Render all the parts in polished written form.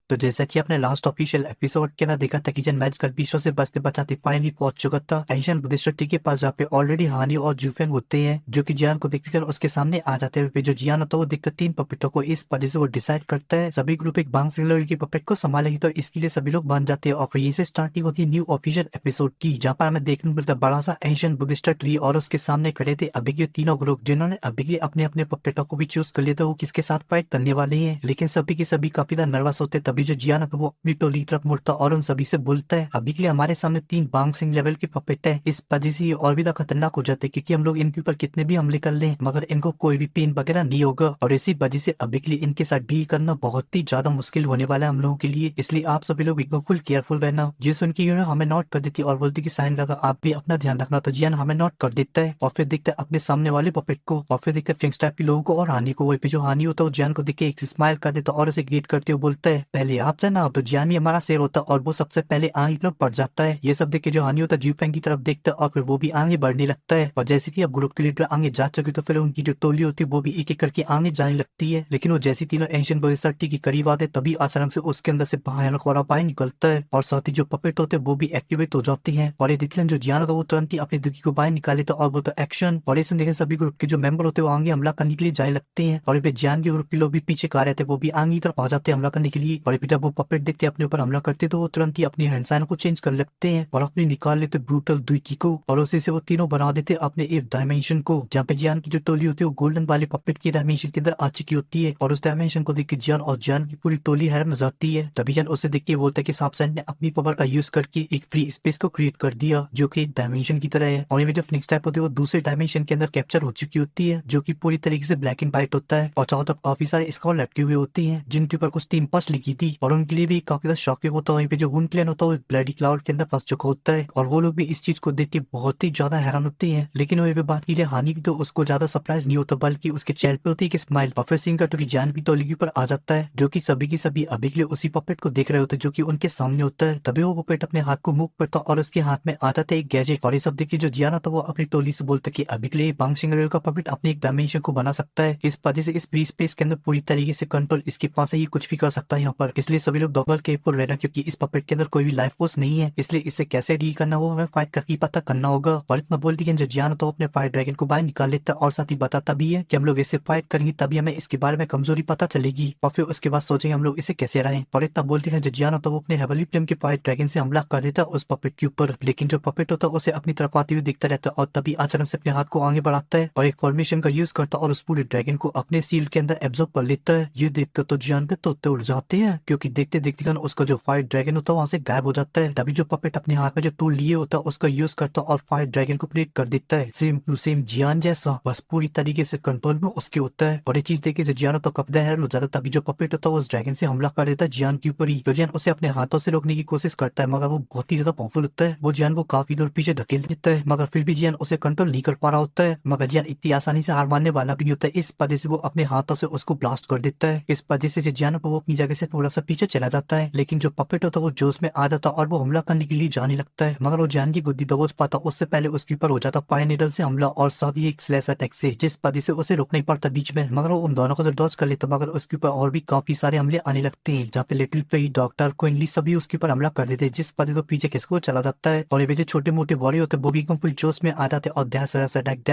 तो जैसा कि आपने लास्ट ऑफिशियल एपिसोड के अंदर देखा था कि जन मैच कल विश्व से बचते बचाते फाइनली पहुंच चुका था एशियन बुद्धिस्ट के पास, जहाँ पे ऑलरेडी हानि और जूफेंग होते हैं, जो कि जियान को देखकर उसके सामने आ जाते हैं। जो जियान होता है वो देखकर तीन पपेटों को इस वजह से वो डिसाइड करता है सभी ग्रुप एक बांग सिंगलर की पपेट को संभालेगी, तो इसके लिए सभी लोग बन जाते हैं। और फिर यहीं से स्टार्टिंग होती है न्यू ऑफिशियल एपिसोड की, जहाँ पर हमें देखने को मिलता है बड़ा सा एशियन बुद्धिस्ट ट्री और उसके सामने खड़े थे अभी के तीनों ग्रुप, जिन्होंने अभी के अपने अपने पपेटों को भी चूज कर लिया था वो किसके साथ फाइट करने वाले हैं। लेकिन सभी के सभी काफी ज्यादा नर्वस होते, तभी जो जियान है वो अपनी टोली की तरफ मुड़ता और उन सभी से बोलता है अभी के लिए हमारे सामने तीन बांग सिंह लेवल के पपेट है, इस वजह से ये और भी ज्यादा खतरनाक हो जाते हैं, क्योंकि हम लोग इनके ऊपर कितने भी हमले कर लें मगर इनको कोई भी पेन वगैरह नहीं होगा, और इसी वजह से अभी के लिए इनके साथ डील करना बहुत ही ज्यादा मुश्किल होने वाला है हम लोगों के लिए। इसलिए आप सभी लोग एकदम फुल केयरफुल रहना। ये सुन के हमें नोट कर देती है और बोलती कि साइन लगा आप भी अपना ध्यान रखना, तो जियान हमें नोट कर देता है और फिर देखता है अपने सामने वाले पपेट को और फिर देखता है फिंक्स टाइप के लोगों को और हानि को। वही पे जो हानि होता है वो जियान को देख के एक स्माइल कर देता और उसे ग्रीट करते हुए बोलता है पहले आप जाना। तो जियान भी हमारा शेर होता है और वो सबसे पहले आगे की तरफ बढ़ जाता है। ये सब देख के जो हानि होता है जीपेंग की तरफ देखता है और फिर वो भी आगे बढ़ने लगता है। और जैसे कि अब ग्रुप के लीडर आगे जा चुके तो फिर उनकी जो टोली होती है वो भी एक एक करके आगे जाने लगती है। लेकिन वो जैसी तीनों एंशियंट बॉयसर्टी के करीब आते तभी अचानक से उसके अंदर से भयानक वाला पानी निकलता है और साथ ही जो पपेट होते हैं वो भी एक्टिवेट हो जाती है। और ये देखते हैं जो जियान होता है वो तुरंत ही अपनी दुखी को बाहर निकाले तो और बोलता एक्शन। और इसे देखे सभी ग्रुप के जो मेंबर होते हैं वो आगे हमला करने के लिए जाने लगते हैं और ये जियान के ग्रुप के लोग भी पीछे खा रहे थे वो भी आगे की तरफ आ जाते हैं हमला करने के लिए। और फिर जब वो पपेट देखते हैं अपने ऊपर हमला करते तो वो तुरंत ही अपनी हैंड साइन को चेंज कर लगते हैं और अपनी निकाल लेते ब्रूटल दुईकी को और उसी से वो तीनों बना देते अपने एक डायमेंशन को, जहाँ पे जियान की जो टोली होती है वो गोल्डन वाले पपेट की डायमेंशन के अंदर आ चुकी होती है। और उस डायमेंशन को देख के जियान और जियान की पूरी टोली हैरान हो जाती है। तभी जियान उसे देख के बोलता है कि साबसेंट ने अपनी पावर का यूज करके एक फ्री स्पेस को क्रिएट कर दिया जो कि एक डायमेंशन की तरह है। और ये जो फिनिक्स टाइप होती है वो दूसरे डायमेंशन के अंदर कैप्चर हो चुकी होती है, जो कि पूरी तरीके से ब्लैक एंड व्हाइट होता है और चारों तरफ काफी सारे स्कॉल लटके हुए होते हैं जिनके ऊपर कुछ टीम पास लिखी थी और उनके लिए भी काफी ज्यादा शॉकिंग होता है। वहीं पे जो वुन प्लेन होता है वो ब्लडी क्लाउड के अंदर फंस चुका होता है और वो लोग भी इस चीज को देख के बहुत ही ज्यादा हैरान होते हैं। लेकिन वही बात की हानि की तो उसको ज्यादा सरप्राइज नहीं होता, बल्कि उसके चेहरे पे होती है एक स्माइल। और फिर सिंह का तो जान भी टोली के ऊपर आ जाता है, जो कि सभी की सभी अभी के लिए उसी पपेट को देख रहे होते हैं जो कि उनके सामने होता है। तभी वो पपेट अपने हाथ को मूव करता और उसके हाथ में आ जाता है एक गैजेट। और ये सब देखिए जो जियान था वो अपनी टोली से बोलता है कि अभी के लिए बांग सिंह का पपेट अपने एक डायमेंशन को बना सकता है, इस वजह से इस फ्री स्पेस के अंदर पूरी तरीके से कंट्रोल इसके पास है, ये कुछ भी कर सकता है यहाँ पर। इसलिए सभी लोग डबल केयरफुल रहना, क्योंकि इस पपेट के अंदर कोई भी लाइफ फोर्स नहीं है, इसलिए इससे कैसे डील करना वो हमें फाइट करके पता करना होगा। और इतना बोल दिया जो जियान तो अपने फायर ड्रैगन को बाहर निकाल लेता है और साथ ही बताता भी है कि हम लोग इससे फाइट करेंगे तभी हमें इसके बारे में कमजोरी पता चलेगी और फिर उसके बाद सोचेंगे हम लोग इसे कैसे रहें। और इतना बोलते हैं जो जियान होता है वो अपने हेवली फ्लेम के फायर ड्रैगन से हमला कर देता है उस पपेट के ऊपर। लेकिन जो पपेट होता है उसे अपनी तरफ आते हुए दिखता रहता है और तभी अचानक से अपने हाथ को आगे बढ़ाता है और एक फॉर्मेशन का यूज करता है और उस पूरे ड्रैगन को अपने सील के अंदर एब्जॉर्ब कर लेता है। ये देखकर तो जियान के तोते उड़ जाते हैं, क्योंकि देखते देखते उसका जो फायर ड्रैगन होता है वहां से गायब हो जाता है। तभी जो पपेट अपने हाथ में जो टूल लिए होता है उसका यूज करता है और फायर ड्रैगन को क्रिएट कर देता है सेम टू सेम जियान जैसा, बस पूरी तरीके से कंट्रोल में उसके होता है। और ये चीज देखे जो जियान तो कपड़ा हैरान हो जाता है। तभी जो पपेट होता है उस ड्रैगन से हमला कर देता है जियान के ऊपर ही। तो जियान उसे अपने हाथों से रोकने की कोशिश करता है मगर वो बहुत ही ज्यादा पावरफुल होता है, वो जियान को काफी दूर पीछे धकेल देता है मगर फिर भी जियान उसे कंट्रोल नहीं कर पा रहा होता है। मगर जियान इतनी आसानी से हार मानने वाला भी नहीं होता है, इस वजह से वो अपने हाथों से उसको ब्लास्ट कर देता है। इस वजह से जियान वो अपनी जगह से थोड़ा सा पीछे चला जाता है। लेकिन जो पपेट होता है वो जोश में आ जाता है और वो हमला करने के लिए जाने लगता है, मगर वो जियान की गुद्दी दबोच पाता उससे पहले उसके ऊपर हो जाता फायर नीडल से हमला और साथ ही एक स्लैश अटैक से, जिस वजह से उसे रुकना ही पड़ता बीच में। मगर वो उन दोनों को तो डॉज कर लेता मगर उसके ऊपर और भी काफी सारे हमले आने लगते हैं, जहाँ पे लिटिल पे डॉक्टर को इंग्लिश सभी उसके ऊपर हमला कर देते हैं, जिस वजह से पीछे किसको चला जाता है। और ये जो छोटे मोटे बॉडी होते हैं वो भी एकदम फुल जोश में आ जाते हैं और दैश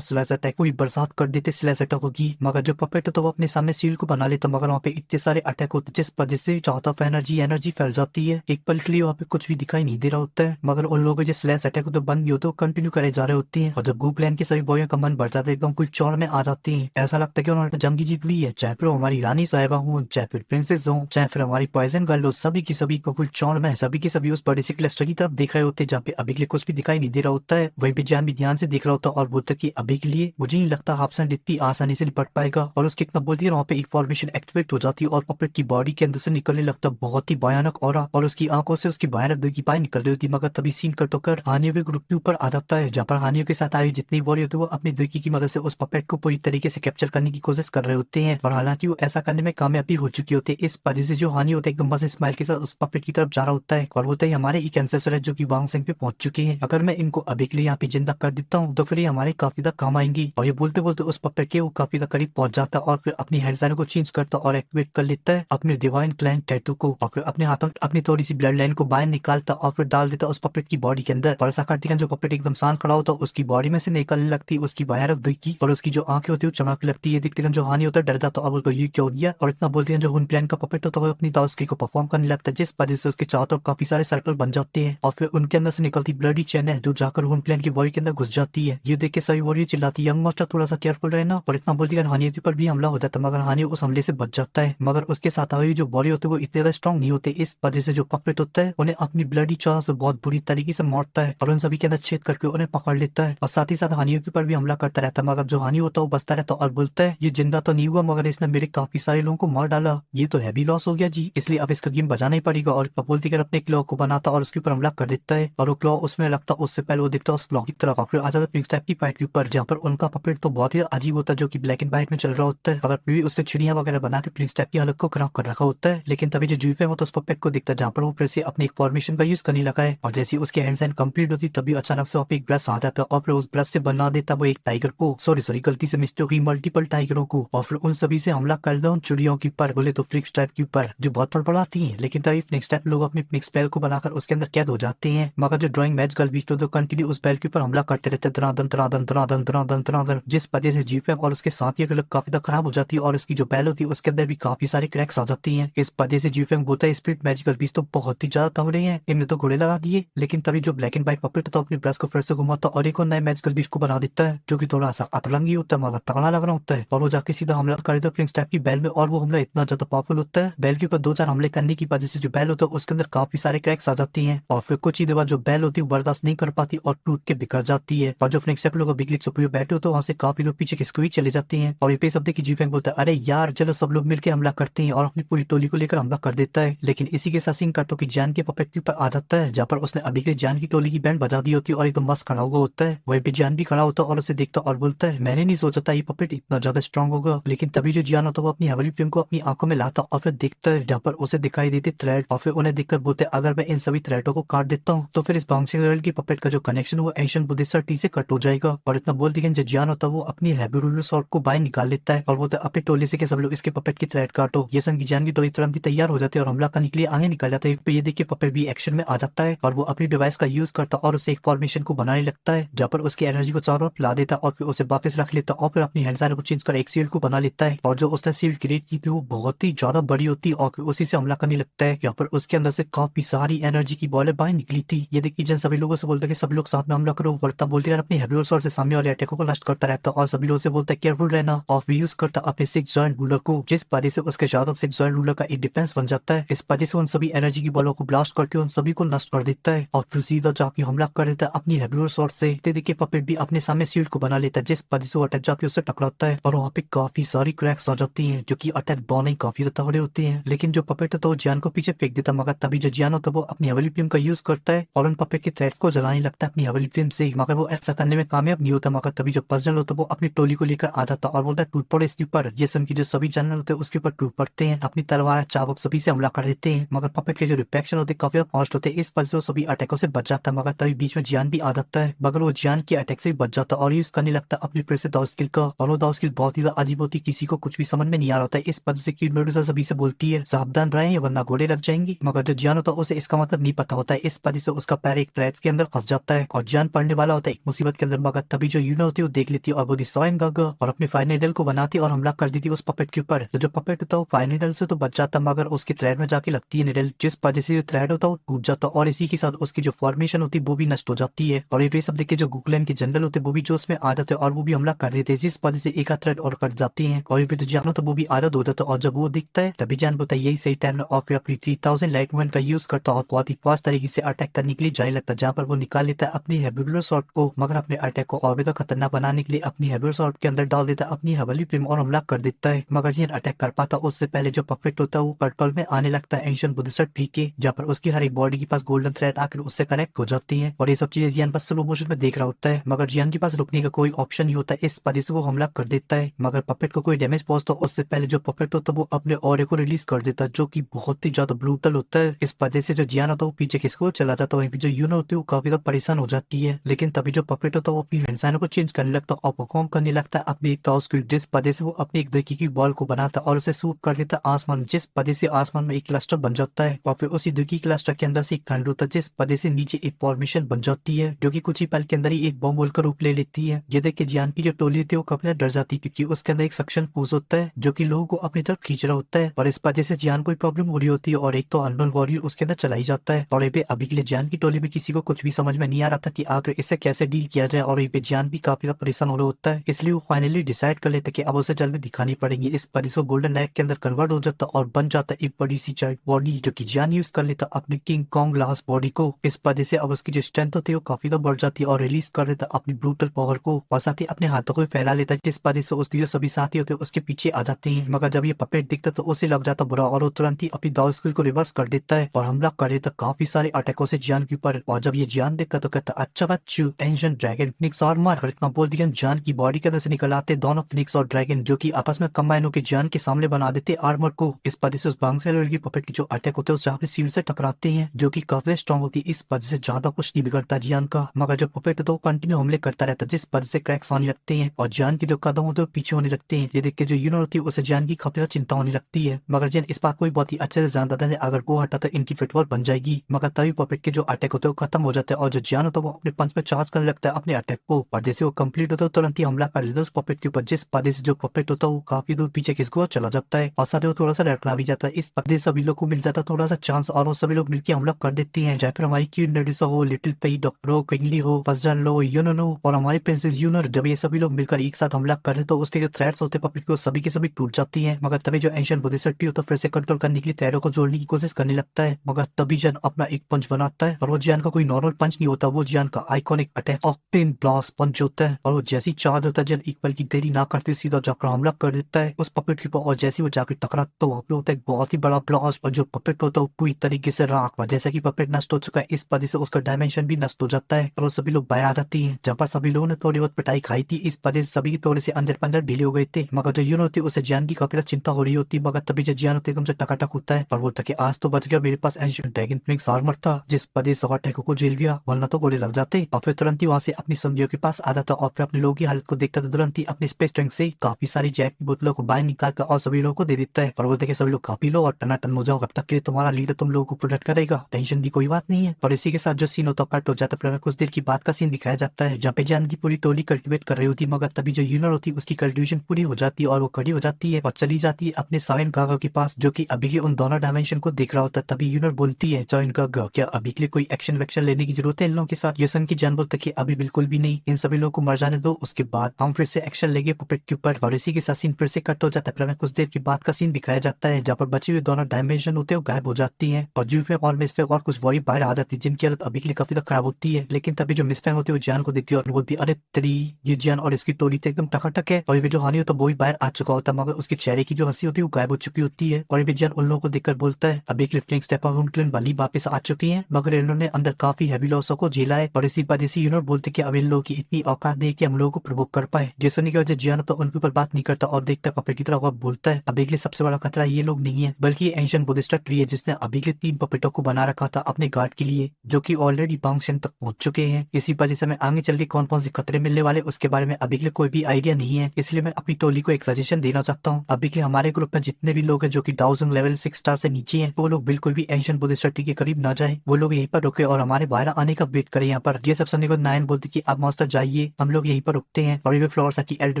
स्लैश अटैक पूरी बरसात कर देते स्लैश अटैक की। मगर जो पपेट होता है वो अपने सामने सील को बना लेता मगर वहाँ पे इतने सारे अटैक होते जिस वजह से चारों तरफ एनर्जी फैल जाती है। एक पल के लिए वहाँ पे कुछ भी दिखाई नहीं दे रहा होता है, मगर उन लोगों जो स्लैश अटैक तो बंद नहीं होते वो कंटिन्यू करे जा रहे होते हैं। और जब गू प्लान के सभी बॉयों का मन बढ़ जाता है एकदम कुछ चौड़ में आ जाती है, ऐसा लगता है कि उन्होंने जंग जीत ली है, चाहे फिर हमारी रानी साहिबा हो, चाहे फिर प्रिंसेस हो, चाहे फिर हमारी पॉइजन गर्ल हो, सभी की सभी को फुल चौड़ में सभी के सभी उस बड़े से क्लस्टर की तरफ देख रहे होते हैं जहाँ पे अभी के लिए कुछ भी दिखाई नहीं दे रहा होता है। वहीं पे जान भी ध्यान से देख रहा होता है और बोलता कि अभी के लिए मुझे नहीं लगता हाफसेंट इतनी आसानी से निपट पाएगा। और उसके इतना बोलती है वहाँ पे एक फॉर्मेशन एक्टिवेट हो जाती है और पपेट की बॉडी के अंदर से निकलने लगता बहुत ही भयानक ऑरा और उसकी आंखों से उसकी भयानक दिल की पाई निकल रही होती। मगर तभी सीन कट होकर हानियों के ग्रुप के ऊपर आ जाता है, जहाँ पर हानियों के साथ आई जितनी बॉडी होती है वो अपनी दुर्की की मदद से उस पपेट को पूरी तरीके से कैप्चर करने की कोशिश कर रहे होते हैं। और हालांकि वो ऐसा करने में कामयाबी हो चुकी होती है, इस वजह से जो हानि होता है एकदम बस स्माइल के साथ उस पपेट की तरफ जा रहा होता है और होता है हमारे एक एंसेस्टर है जो कि वांग सिंह पे पहुंच चुके हैं। अगर मैं इनको अभी के लिए यहाँ पे जिंदा कर देता हूँ तो फिर ये हमारे काफी ज्यादा काम आएंगी। और ये बोलते बोलते उस पपेट के वो काफी ज्यादा करीब पहुंच जाता है और फिर अपनी हेडसाइन को चेंज करता और एक्टिवेट कर लेता है अपने डिवाइन क्लैन हैंड टैटू को और फिर अपने हाथों अपनी थोड़ी सी ब्लड लाइन को बाहर निकालता और फिर डाल देता उस पपेट की बॉडी के अंदर। और ऐसा करते हैं जो पपेट एकदम शांत खड़ा होता है उसकी बॉडी में से निकलने लगती है उसकी बाहर दिखी और उसकी जो आंखें होती है वो चमकने लगती है। देखते हैं जो हानि होता है डर जाता है और बोलता है ये क्या हो गया। और इतना बोलते हैं जो हुन प्लान का पपेट होता है वो अपनी दाव स्किल को परफॉर्म करने लगता है जिस वजह से उसके चारों तरफ काफी सारे सर्कल बन जाते हैं और फिर उनके अंदर से निकलती ब्लडी चैन है जो जाकर हुन प्लान की बॉडी के अंदर घुस जाती है। ये देख के सभी वॉरियर चिल्लाती है यंग मास्टर थोड़ा सा केयरफुल रहना। और इतना बोलती है हानि पर भी हमला हो जाता है मगर हानि उस हमले से बच जाता है। मगर उसके साथ हुई जो बॉडी होती है वो इतने ज्यादा स्ट्रॉन्ग नहीं होते इस वजह से जो पपेट होता है उन्हें अपनी ब्लडी चारों से बहुत बुरी तरीके से मारता है और उन सभी के अंदर छेद करके उन्हें पकड़ लेता है और साथ ही साथ हानियों के ऊपर भी हमला करता रहता है। मगर जो हानि होता है वो बचता रहता है और बोलता है ये जिंदा तो नहीं हुआ मगर इसने मेरे काफी सारे लोगों को मार डाला, ये तो हैवी लॉस हो गया जी, इसलिए अब इसका गेम बजाना ही पड़ेगा। और बोलती कर अपने क्लॉ को बनाता और उसके ऊपर हमला कर देता है और वो क्लॉ उसमें लगता उससे पहले वो दिखता उस क्लॉ की तरफ। फिर आ जाता है टाइप की फाइट के ऊपर जहाँ पर उनका पपेट तो बहुत ही अजीब होता है जो कि ब्लैक एंड व्हाइट में चल रहा होता है। मगर फिर भी उसने चिड़िया वगैरह बना के प्रिंस टाइप की हालत को खराब कर रखा होता है। लेकिन तभी जो जूफ है वो तो उस पपेट को दिखता है जहाँ पर वो फिर से अपने एक फॉर्मेशन का यूज करने लगा है और जैसे उसके हैंड्स एंड कंप्लीट होती तभी अचानक से वहाँ पे एक ब्रश आ जाता है और फिर उस ब्रश से बना देता वो एक टाइगर को, सॉरी गलती से मिस्टेक हुई मल्टीपल टाइगरों को। और फिर उन सभी से हमला कर दो उन चिड़ियों के ऊपर, बोले तो फ्लिक्स टाइप के ऊपर जो बहुत बड़बड़ाती हैं। लेकिन तभी फ्लिक्स टाइप लोग अपने मिक्स बैल को बनाकर उसके अंदर कैद हो जाते हैं। मगर जो ड्राइंग मैच गर्ल बीच तो कंटिन्यू उस बैल के ऊपर हमला करते रहते दरादन दरादन दरादन दरादन दरादन जिस वजह से जीफ और उसके साथियों की लुक काफी ज्यादा खराब हो जाती है और उसकी जो बैल होती है उसके अंदर भी काफी सारे क्रैक्स आ जाती हैं। इस वजह से जीफ बोलता है स्पिरिट मैजिकल बीच तो बहुत ही ज्यादा तगड़े हैं, इनने तो घोड़े लगा दिए। लेकिन तभी जो ब्लैक एंड व्हाइट पपेट तो अपनी ब्रश को फिर से घुमाता और एक और नए मैजिकल बीच को बना देता है जो कि थोड़ा सा अतरंगी होता है मगर तगड़ा लग रहा होता है और वो जाके सीधा हमला कर देता है फ्लिंक्स टाइप की बैल में। और वो हमला इतना ज्यादा पावरफुल होता है बैल के ऊपर 2-4 हमले करने की वजह से जो बैल होता है उसके अंदर काफी सारे क्रैक्स आ जाती हैं और फिर कुछ ही देर बाद जो बैल होती है बर्दाश्त नहीं कर पाती और टूट के बिखर जाती है। और जो फ्लिंक्स टाइप लोग बिगली चुप हुए बैठे होते वहां से काफी लोग पीछे खिसक हुई चले जाते हैं और ये पे शब्द की जीफेंग बोलता है अरे यार चलो सब लोग मिलकर हमला करते हैं और अपनी पूरी टोली को लेकर हमला कर देता है। लेकिन इसी के साथ सिंह काटो की जान के पपेट के ऊपर आ जाता है जहाँ पर उसने अभी के जान की टोली की बैंड बजा दी होती है और एकदम मस्त खड़ा हुआ होता है। वही पे जान भी खड़ा होता है और उसे देखता और बोलता है मैंने नहीं सोचा था ये पपेट इतना ज्यादा स्ट्रॉन्ग होगा। लेकिन तभी जो जियान होता है वो अपनी हवेली फिल्म को अपनी आंखों में लाता और फिर देखता है जहाँ पर उसे दिखाई देते थ्रेड और फिर उन्हें देखकर बोलते अगर मैं इन सभी थ्रेडों को काट देता हूँ तो फिर इस बाउंसिंग लेवल की पपेट का जो कनेक्शन वो एशियन बुद्धिस्ट टी से कट हो जाएगा। और इतना बोल दिया जो जियान होता है वो अपनी हैबी शॉट को बाहर निकाल लेता है और बोलता है अपने टोली से कि सब लोग इसके पपेट की थ्रेड काटो। ये संग की जान की टोली तुरंत ही तैयार हो जाती है और हमला करने के लिए आगे निकल जाता है। ये देख के पपेट भी एक्शन में आ जाता है और वो अपनी डिवाइस का यूज करता और उसे एक फॉर्मेशन को बनाने लगता है जहाँ पर उसकी एनर्जी को चारों ओर ला देता और फिर उसे वापस रख लेता और फिर अपनी हैंड को चेंज कर एक सील्ड को बना लेता है। और जो उसने सील्ड क्रिएट की थी वो बहुत ही ज्यादा बड़ी होती और फिर उसी से हमला करने लगता है। यहाँ पर उसके अंदर से काफी सारी एनर्जी की बॉलें बाहर निकली थी। ये देखिए जन सभी लोगों से बोलता है कि सब लोग साथ में हमला करो। वर्ता बोलते अपनी हैवी शॉट से सामने वाले अटैकों को नष्ट करता रहता और सभी लोगों से बोलता है केयरफुल रहना और यूज करता अपने सिक्स जॉइंट रूलर को जिस वजह से उसके चारों सिक्स जॉइंट रूलर का एक डिफेंस बन जाता है। इस वजह से उन सभी एनर्जी की बॉलों को ब्लास्ट करके उन सभी को नष्ट कर देता है और फिर सीधा जाके हमला कर देता है अपनी हैवी शॉट से। देखिए पपेट भी अपने सामने शील्ड को बना लेता है जिस वजह से वो अटैक जाके उससे टकराता है और वहाँ पे काफी सारी क्रैक्स आ जाती हैं जो कि अटैक बॉल काफी ज्यादा बड़े होते हैं। लेकिन जो पपेट होता है वो जियान को पीछे फेंक देता मगर तभी जो जियान होता है वो अपनी हवेली फिल्म का यूज करता है और उन पपेट के थ्रेड्स को जलाने लगता है अपनी हवेली फिल्म से। मगर वो ऐसा करने में कामयाब नहीं होता मगर तभी जो पजल होता है वो अपनी टोली को लेकर आ जाता और बोलता है टूट पड़े इसके ऊपर। ये की जो सभी जनरल होते हैं उसके ऊपर टूट पड़ते हैं अपनी तलवार चाबुक सभी से हमला कर देते हैं। मगर पपेट के जो रिफ्लेक्शन होते हैं काफी ज्यादा फास्ट होते हैं इस वजह से वो सभी अटैकों से बच जाता है। मगर तभी बीच में जियान भी आ जाता है मगर वो जियान के अटैक से भी बच जाता है और यूज करने लगता है अपनी फिर से दाव स्किल का। और वो दाव स्किल बहुत ही ज्यादा अजीब होती है, किसी को कुछ भी समझ में नहीं आ रहा होता है। इस वजह से क्यूट मेडुसा सभी से बोलती है सावधान रहें वरना घोड़े लग जाएंगी। मगर जो जियान होता है उसे इसका मतलब नहीं पता होता है इस वजह से उसका पैर एक थ्रेड के अंदर फंस जाता है और जियान पड़ने वाला होता है एक मुसीबत के अंदर। मगर तभी जो यूनो होती है वो देख लेती है और वो डिस्ट्रॉय गागा और अपने फाइनल को बनाती और हमला कर देती है उस पपेट के ऊपर। तो जो पपेट होता है वो फाइनल से तो बच जाता मगर उसके थ्रेड में जाके लगती है निडल जिस वजह से जो थ्रेड होता है वो टूट जाता और इसी के साथ उसकी जो फॉर्मेशन होती है वो भी नष्ट हो जाती है। और ये सब देख के जो गुगलैंड के जनरल होते हैं वो भी जो उसमें आ जाते हैं और वो भी हमला कर देते हैं जिस वजह से एक थ्रेड और कट जाती है। और फिर जानो तो वो भी आदत हो जाता है और जब वो दिखता है तभी जान बोलता है यही सही टाइम और फिर अपनी 3000 लाइट मूवमेंट का यूज करता और बहुत ही फास्ट तरीके से अटैक करने के लिए जाने लगता है जहाँ पर वो निकाल लेता है अपनी हैबिलर शॉट को। मगर अपने अटैक को और भी तो खतरनाक बनाने के लिए अपनी हैबिलर शॉट के अंदर डाल देता है अपनी हवेली फिल्म और हमला कर देता है। मगर ये अटैक कर पाता उससे पहले जो पपेट होता है वो पर्पल में आने लगता है एंशिएंट बुद्धिस्ट ट्री के जहाँ पर उसकी हर एक बॉडी के पास गोल्डन थ्रेड आकर उससे कनेक्ट हो जाती है। और ये सब चीजें जियान बस स्लो मोशन में देख रहा होता है मगर जियान के पास रुकने का कोई ऑप्शन नहीं होता इस वजह से वो हमला कर देता है। मगर पपेट को कोई डैमेज पहुंचता उससे पहले जो पपेट होता है वो अपने ऑरे को रिलीज कर देता है जो कि बहुत ही ज्यादा ब्रूटल होता है। इस वजह से जो जियान होता है वो पीछे किसको चला जाता है। वहीं जो यूनो होती है वो काफी ज्यादा परेशान हो जाती है। लेकिन तभी जो पपेट होता है वो अपनी इंसानों को चेंज करने लगता है और परफॉर्म करने लगता है अपनी एक टॉस की जिस वजह से वो अपनी एक दकी की बॉल को बनाता और उसे शूट कर देता आसमान जिस वजह वजह से आसमान में एक क्लस्टर बन जाता है और फिर उसी दुखी क्लस्टर के अंदर से एक ठंड होता है, जिस वजह से नीचे एक फॉर्मेशन बन जाती है जो कि कुछ ही पल के अंदर ही एक बॉम्ब होल का रूप ले लेती है। ये देख के जियान की जो टोली होती है वो काफी डर जाती है, क्योंकि उसके अंदर एक सक्शन पूस होता है जो कि लोगों को अपनी तरफ खींच रहा होता है। और इस वजह से जियान को प्रॉब्लम हो रही होती है और एक तो अननोन वॉरियर उसके अंदर चला ही जाता है। और ये अभी के लिए जियान की टोली में किसी को कुछ भी समझ में नहीं आ रहा था कि आखिर इससे कैसे डील किया जाए, और ये जियान भी काफी ज्यादा परेशान हो रहा होता है। इसलिए वो फाइनली डिसाइड कर लेते कि अब उसे जल्द में दिखानी पड़ेगी। इस पर इसको गोल्डन नाइट के अंदर कन्वर्ट हो जाता और बन जाता एक बड़ी सी जाइंट बॉडी जो कि जियान यूज कर लेता अपनी किंग कॉन्ग लास्ट बॉडी को। इस वजह से अब उसकी जो स्ट्रेंथ होती है वो काफी ज्यादा बढ़ जाती है और रिलीज कर देता अपनी ब्रूटल पावर को, और साथ ही अपने हाथों को भी फैला लेता है, जिस वजह से उसके जो सभी साथी होते हैं उसके पीछे आ जाते हैं। मगर जब ये पपेट दिखता तो उसे लग जाता बुरा और वो तुरंत ही अपनी दाव स्किल को रिवर्स कर देता है और हमला कर देता काफी सारे अटैकों से जियान के ऊपर। और जब ये जियान देखता तो कहता अच्छा बच्चू एंशिएंट ड्रैगन फिनिक्स आर्मर, और इतना बोल दिया जियान की बॉडी के अंदर से निकल आते दोनों फिनिक्स और ड्रैगन जो कि आपस में कंबाइन होकर जियान के सामने बना देते आर्मर को। इस वजह से उस बांग्सेलर की पपेट की जो अटैक होते हैं उस जहाँ पे सील से टकराते हैं जो कि काफी स्ट्रॉन्ग होती है। इस वजह से ज्यादा कुछ नहीं बिगड़ता जियान का, मगर जो पपेट तो कंटिन्यू हमले करता रहता है, जिस वजह से क्रैक्स आने लगते हैं और जियान के जो कदम होते हैं वो पीछे होने लगते हैं। ये देख के जो यूनिट होती है उसे जियान की काफी ज्यादा चिंता होने लगती है, मगर जियान इस बात को भी बहुत ही अच्छे से जानता था अगर वो हटा तो इनकी फिटबॉल बन जाएगी। मगर तभी पपेट के जो अटैक होते हैं वो खत्म हो जाते हैं और जो जियान होता है वो अपने पंच पे चार्ज करने लगता है अपने अटैक को, और जैसे वो कंप्लीट होता है तुरंत ही हमला कर देता है उस पपेट के ऊपर, जिस वजह से जो पपेट होता है वो काफी दूर पीछे किसको चला जाता है और साथ ही वो थोड़ा सा लड़खड़ा भी जाता है। इस वजह से सभी लोग को मिल जाता है थोड़ा सा चांस और वो सभी लोग मिलकर हमला कर देती हैं, चाहे फिर हमारी क्वीन नेडिसा हो, लिटिल पेई, डॉक्टर हो, क्विंगली हो, फसजन लो, यूनो और हमारी प्रिंसेस यूनर। जब ये सभी लोग मिलकर एक साथ हमला करे तो उसके जो थ्रेड्स होते हैं पपेट को सभी के सभी टूट जाती हैं। मगर तभी जो एंशिएंट बोधिसत्व होता है फिर से कंट्रोल करने के लिए थ्रेडों को जोड़ने की कोशिश करने लगता है, मगर तभी जियान अपना एक पंच बनाता है और वो जियान का कोई नॉर्मल पंच नहीं होता, वो जियान का आइकॉनिक अटैक ऑक्टेन ब्लास्ट पंच होता है। और वो जैसी चार्ज होता है जियान एक पल की देरी ना करते सीधा जाकर हमला कर देता है उस पपेट के ऊपर, और जैसे वो जाकर टकराता तो वहाँ पे होता है एक बहुत ही बड़ा ब्लास्ट और जो पपेट होता है वो पूरी तरीके से राख, जैसा कि पपेट नष्ट हो चुका है इस वजह से उसका डायमेंशन भी नष्ट हो जाता है और वो सभी लोग बाहर आ जाते हैं। जहाँ पर सभी लोगों ने थोड़ी बहुत पिटाई खाई थी इस वजह से सभी थोड़े से अंदर पंदर ढीले हो गए थे, मगर जो यून होती है उसे जियान की काफी ज्यादा चिंता हो रही होती है। मगर तभी जो जियान होती है एकदम से टकाटक होता है और बोलता है आज तो बच गया, मेरे पास एंशिएंट ड्रैगन फिनिक्स आर्मर था, जिस वजह से अटैकों को झेल गया, वरना तो गोले लग जाते। और फिर तुरंत ही वहां से अपनी समझियों के पास आ जाता और फिर अपने लोगों की हालत को देखता तो तुरंत ही अपने स्पेस टैंक से काफी सारी जैक की बोतलों को बाहर निकाल कर और सभी लोगों को दे देता है और बोलते कि सभी लोग काफी लो और टनाटन हो जाओ, अब तक के लिए तुम्हारा लीडर तुम लोगों को प्रोटेक्ट करेगा, टेंशन की कोई बात नहीं है। और इसी के साथ जो सीन होता है कट हो जाता है। फिर हमें कुछ देर की बात का सीन दिखाया जाता है जहाँ पे जियान की पूरी टोली कल्टिवेट कर रही होती है, मगर तभी जो यूनर होती है उसकी कल्टिवेशन पूरी हो जाती है और वो खड़ी हो जाती है और चली जाती है अपने साइन गागा के पास जो कि अभी के उन दोनों डायमेंशन को देख रहा होता है। तभी यूनर बोलती है साइन गागा क्या अभी के लिए कोई एक्शन वैक्शन लेने की जरूरत है इन लोगों के साथ। योसन की जान बोलता है अभी बिल्कुल भी नहीं, इन सभी लोगों को मर जाने दो, उसके बाद हम फिर से एक्शन लेंगे पपेट के ऊपर। और इसी के साथ सीन फिर से कट हो जाता है। फिर हमें कुछ देर के बाद का सीन दिखाया जाता है जहाँ पर बची हुई दोनों डायमेंशन होते हैं गायब हो जाती है और जूफे और मिसफे और कुछ वॉरी बाहर आ जाती है जिनकी हालत अभी के लिए काफी खराब होती है। लेकिन तभी जो मिसफे होती है वो जियान को देखती है और बोलती है अरे तेरी ये जियान और इसकी टोली तो एकदम टकाटक है। और ये जो हानि होता है वो भी बाहर आ चुका होता है, मगर उसके चेहरे की जो हंसी होती है वो गायब हो चुकी होती है। और ये जियान उन लोगों को देखकर बोलता है अभी के लिए फ्लिंक स्टेप उनके वाली वापस आ चुकी है, मगर इन्होंने अंदर काफी हैवी लॉसों को झेला है और इसी वजह से यूनिट बोलते कि अब इन लोगों की इतनी औकात नहीं कि हम लोगों को प्रवोक कर पाए। जिसने की वजह जियान तो उनके ऊपर बात नहीं करता और देखता पपेट की तरफ बोलता है अभी के लिए सबसे बड़ा खतरा ये लोग नहीं है बल्कि एंशिएंट बुद्धिस्ट ट्री है जिसने अभी के 3 पपेटों को बना रखा था अपने गार्ड के लिए जो कि ऑलरेडी बांगशन तक पहुंच चुके हैं। इसी वजह से हमें आगे चल के कौन कौन से खतरे मिलने वाले उसके बारे में अभी के लिए कोई भी आइडिया नहीं है, इसलिए मैं अपनी टोली को एक सजेशन देना चाहता हूँ। अभी के लिए हमारे ग्रुप में जितने भी लोग हैं जो कि 1000 लेवल 6 स्टार से नीचे हैं वो लोग बिल्कुल भी एंशिएंट बुद्धिस्ट ट्री के करीब ना जाए, वो लोग यहीं पर रुके और हमारे बाहर आने का वेट करें यहाँ पर। ये सब सुनने को नायन बोलती कि आप मास्टर जाइए, हम लोग यहीं पर रुकते हैं। और फ्लोर की एल्डर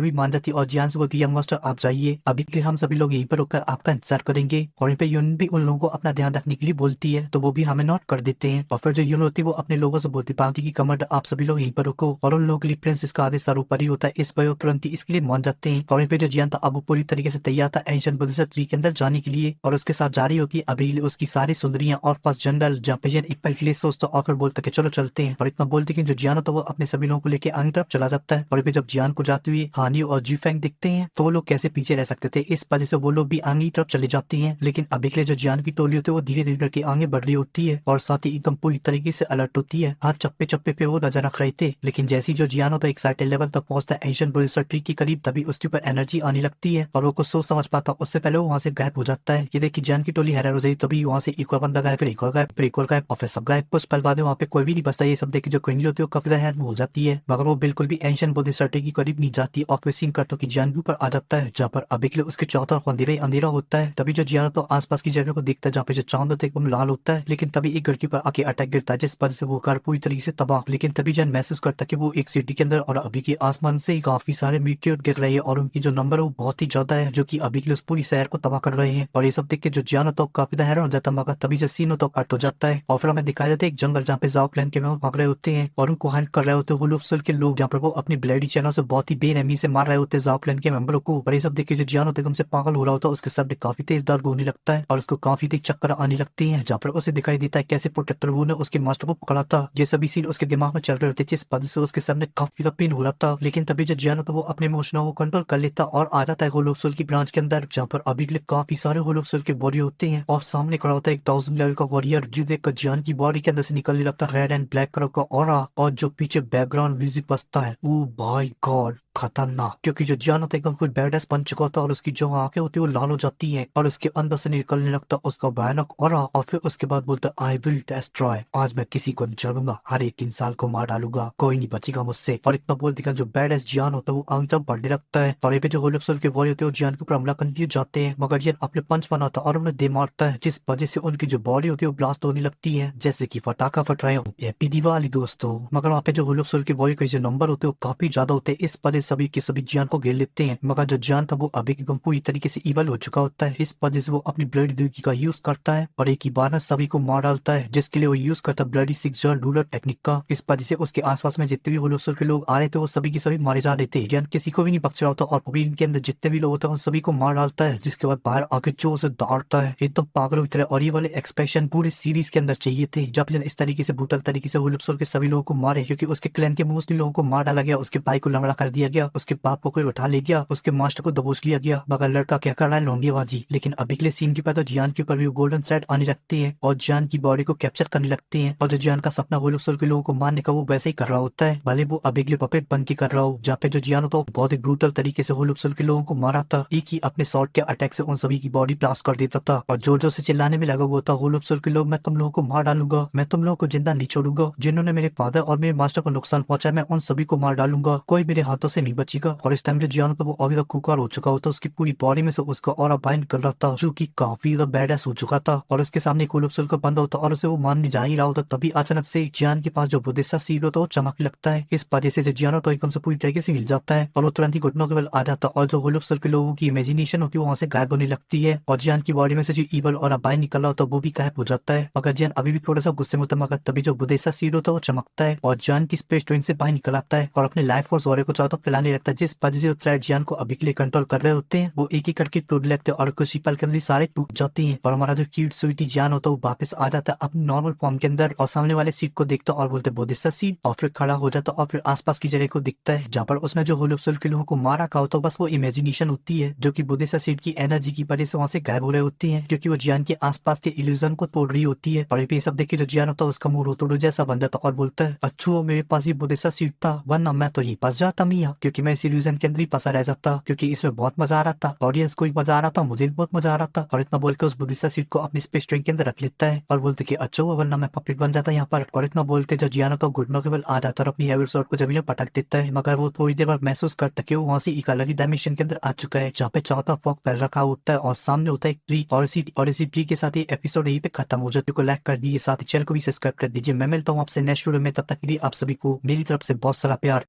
भी मान जाती और जियान से बोलती है मास्टर आप जाइए, अभी के लिए हम सभी लोग यहीं पर रुककर आपका इंतजार करेंगे। और यहाँ पे यून भी उन लोगों को अपना ध्यान रखने के लिए बोलती है तो वो भी हमें नोट कर देते हैं। और फिर जो यून होती है वो अपने लोगों से बोलती पाती की कमर आप सभी लोग यहीं पर रुको, और उन लोगों के लिए प्रिंसेस का आदेश ऊपर ही होता है, इस वजह तुरंत ही इसके लिए मान जाते हैं। और यहाँ पे जो जियान था अब वो पूरी तरीके से तैयार था एंशिएंट बुद्धिस्ट ट्री के अंदर जाने के लिए और उसके साथ जारी होती है अभी उसकी सारी सुंदरियां और फर्स्ट जनरल जहाँ पे जियान एक पल के लिए सोचता और फिर बोलता कि चलो चलते हैं। और इतना बोलते कि जो जियान होता है वो अपने सभी लोगों को लेकर आगे तरफ चला जाता है। और जब जियान को जाते हुए हानी और जीफेंग दिखते हैं तो वो लोग कैसे पीछे रह सकते थे, इस वजह से वो लोग भी आगे की तरफ चले जाते हैं। लेकिन अभी के लिए जो जियान की टोली होती है वो धीरे धीरे करके आगे बढ़ रही होती है और साथ ही एकदम पूरी तरीके से अलर्ट होती है। हर चप्पे चप्पे पे वो नजर रख रहे थे, लेकिन जैसी जो जियान होता है एक सर्टेन लेवल तक पहुंचता है एंशिएंट बुद्धिस्ट ट्री के करीब तभी उसके ऊपर एनर्जी आने लगती है और वो कुछ सोच समझ पाता उससे पहले वो वहां से गायब हो जाता है। ये देखिए जियान की टोली हैरान हो जाती तभी वहां से एक और बंदा गायब, फिर एक और गायब, फिर एक और गायब और फिर सब गायब। कुछ पल बाद वहाँ पे कोई भी नहीं बचता। ये सब देख के जो क्वीनली होती है वो काफी हैरान हो जाती है, मगर वो बिल्कुल भी एंशिएंट बुद्धिस्ट ट्री के करीब नहीं जाती और फिर सीन कट होकर जियान के ऊपर आ जाता है जहाँ पर अभी के लिए उसके चारों तरफ अंधेरा ही अंधेरा होता है। तभी जो जियानो तो आसपास की जगह को देखता है जहाँ पे जो चांद होता है एकदम लाल होता है, लेकिन तभी एक लड़की पर आके अटैक गिरता है जिस वजह से वो घर पूरी तरीके से तबाह। लेकिन तभी जन महसूस करता है कि वो एक सिटी के अंदर और अभी के आसमान से काफी सारे मीटियोर गिर रहे हैं और उनकी जो नंबर है वो बहुत ही ज्यादा है, जो कि अभी के लिए उस पूरी शहर को तबाह कर रहे हैं। और ये सब देख के जो जियानो तो काफी ज्यादा हैरान हो जाता है, मगर तभी जो सीनो तो कट हो जाता है और फिर हमें दिखाया जाता है एक जंगल जहाँ पे जाओ क्लैन के मेंबर भाग रहे होते हैं और उनको हंट कर रहे होते हैं वो लोग के लोग, जहाँ पर वो अपनी ब्लेडी चैनल से बहुत ही बेरहमी से मार रहे होते हैं जाओ क्लैन के मेंबरों को। और ये सब देख के जो जियानो एकदम से पागल हो रहा होता है, उसके सर में काफी तेज दर्द होने लगता है और उसको काफी तेज चक्कर आने लगती है, जहाँ पर उसे दिखाई देता है कैसे प्रोटेक्टर वो ने उसके मास्टर को पकड़ा था। ये सभी सीन उसके दिमाग में चल रहे होते जिस वजह से उसके सामने काफी ज्यादा पेन हो रहा था। लेकिन तभी जो जियानो तो वो अपने इमोशनों को कंट्रोल कर लेता और आ जाता है होलोसोल की ब्रांच के अंदर, जहाँ पर अभी के लिए काफी सारे होलोसोल के वॉरियर होते हैं और सामने खड़ा होता है एक 1000 लेवल का वॉरियर, जो देखकर जियान की बॉडी के अंदर से निकलने लगता है रेड एंड ब्लैक कलर का ऑरा, और जो पीछे बैकग्राउंड म्यूजिक बजता है वो भाई गॉड खतरनाक, क्योंकि जो जियान होता है एकदम फुल बैडएस बन चुका होता है और उसकी जो आंखें होती है वो लाल हो जाती हैं और उसके अंदर से निकलने लगता है उसका भयानक ऑरा। और फिर उसके बाद बोलता है आई विल डिस्ट्रॉय, आज मैं किसी को नहीं छोड़ूंगा, हर एक इंसान को मार डालूंगा, कोई नहीं बचेगा मुझसे। और इतना बोल देकर जो बैडएस जियान होता है वो आगे तक बढ़ने लगता है और ये पे जो होलोप्सल के वॉरियर होते हैं वो जियान के ऊपर हमला करने जाते हैं, मगर जियान अपने पंच बनाता है और उन्हें दे मारता है, जिस वजह से उनकी जो बॉडी होती है वो ब्लास्ट होने लगती है जैसे कि फटाका फट रहे हो। हैप्पी दिवाली दोस्तों। मगर वहाँ पे जो होलोप्सल के वॉरियर के जो नंबर होते हैं वो काफी ज्यादा होते हैं, इस वजह सभी के सभी जियान को घेर लेते हैं। मगर जो जियान था वो अभी एकदम पूरी तरीके से इवल हो चुका होता है, इस वजह से वो अपनी ब्लडी दुर्गी का यूज करता है और एक ही बार सभी को मार डालता है, जिसके लिए वो यूज करता है ब्लडी सिक्स जॉल रूलर टेक्निक का। इस वजह से उसके आसपास में जितने भी होलोप्सल के लोग आ रहे थे वो सभी के सभी मारे जा रहे थे। जियान किसी को भी नहीं बख्श रहा होता और पुबीन के अंदर जितने भी लोग होते हैं उन सभी को मार डालता है, जिसके बाद बाहर आके जोर से दौड़ता है एकदम पागलों की तरह। और ये वाले एक्सप्रेशन पूरे सीरीज के अंदर चाहिए थे, जब जियान इस तरीके से ब्रूटल तरीके से होलोप्सल के सभी लोगों को मारे, क्योंकि उसके क्लैन के मोस्टली लोगों को मार डाला गया, उसके भाई को लंगड़ा कर दिया गया, उसके बाप को कोई उठा ले गया, उसके मास्टर को दबोच लिया गया। मगर लड़का क्या कर रहा है, लौंडियाबाजी। लेकिन अभी के लिए सीन के बाद तो जियान के ऊपर भी गोल्डन थ्रेड आने लगते हैं और जियान की बॉडी को कैप्चर करने लगते हैं और जो जियान का सपना होलोप्सल के लोगों को मारने का वो वैसे ही कर रहा होता है, भले वो अभी के लिए पपेट बन के कर रहा हो। जहाँ पे जो जियान होता है बहुत ही ब्रूटल तरीके से होलोप्सल के लोगों को मारा था, एक ही अपने शॉट के अटैक से उन सभी की बॉडी ब्लास्ट कर देता था और जोर जोर से चिल्लाने में लगा हुआ था, होलोप्सल के लोग मैं तुम लोगों को मार डालूंगा, मैं तुम लोगों को जिंदा नहीं छोड़ूंगा, जिन्होंने मेरे फादर और मेरे मास्टर को नुकसान पहुंचाया मैं उन सभी को मार डालूंगा, कोई मेरे हाथों से नहीं बचेगा। और इस टाइम जो जियान था वो अभी तक खुकार हो चुका होता, उसकी पूरी बॉडी में से उसका ऑरा बाइंड कर रहा था, जो कि काफी ज्यादा बैडएस हो चुका था और उसके सामने होलोप्सल का बंदा होता और उसे वो मारने जा ही रहा होता, तभी अचानक से जियान के पास जो बुद्धिसा सीड होता है वो चमकने लगता है। इस वजह से जो जियान होता है एकदम से पूरी तरीके से हिल जाता है और वो तुरंत ही घुटनों के बल आ जाता है और जो होलोप्सल के लोगों की इमेजिनेशन होती है वहां से गायब होने लगती है और जियान की बॉडी में से जो ईवल और बाइंड निकल रहा होता है वो भी गायब हो जाता है। मगर जियान अभी भी थोड़ा सा गुस्से में होता है, मगर तभी जो बुद्धिसा सीड होता है वो चमकता है और जियान की स्पेस ट्रेन से बाहर निकल आता है और अपने लाइफ फोर्स वॉरियर को चारों तरफ फैलाने लगता है, जिस वजह से थ्रेड जियान को अभी के लिए कंट्रोल कर रहे होते हैं वो एक एक करके टूट लगते हैं और कुछ ही पल के अंदर सारे टूट जाते हैं और हमारा जो क्यूट स्वीटी जियान होता है वो वापस आ जाता है अपनी नॉर्मल फॉर्म के अंदर और सामने वाले सीट को देखता और बोलते बुद्धिसा सीट और फिर खड़ा हो जाता और फिर आसपास की जगह को दिखता है जहाँ पर उसने जो होलोप्सल के लोगों को मारा का होता है बस वो इमेजिनेशन होती है, जो कि बुद्धिसा सीट की एनर्जी की वजह से वहां से गायब हो रही होती है, क्योंकि वो जियान के आसपास के इल्यूजन को तोड़ रही होती है। और ये सब देख के जो जियान होता है उसका मुंह रोतोड़ो जैसा बन जाता और बोलता है अच्छो मेरे पास ये बुद्धिसा सीट था, वरना मैं तो यही फंस जाता मियां, क्योंकि मैं इस इल्यूजन के अंदर ही फंसा रह जाता, क्योंकि इसमें बहुत मजा आ रहा था, ऑडियंस को भी मजा आ रहा था, मुझे भी बहुत मजा आ रहा था। और इतना बोल के उस बुद्धिसा सीट को अपनी स्पेस ट्रेन के अंदर रख लेता है और बोलते कि अच्छा हुआ वरना मैं पपेट बन जाता यहाँ पर। और इतना बोलते जो जियान होता है घुटनों के बल आ जाता और अपनी हैवी शॉट को जमीन में पटक देता है, मगर वो थोड़ी देर बाद महसूस करता कि वो वहां से एक अलग ही डायमेंशन के अंदर आ चुका है, जहाँ पे चारों तरफ फॉग फैल रखा होता है और सामने होता है एक ट्री और इसी ट्री के साथ ये एपिसोड यहीं पे खत्म हो जाता है। लाइक कर दीजिए, साथ ही चैनल को भी सब्सक्राइब कर दीजिए। मैं मिलता हूँ आपसे नेक्स्ट वीडियो में, तब तक के लिए आप सभी को मेरी तरफ से बहुत सारा प्यार।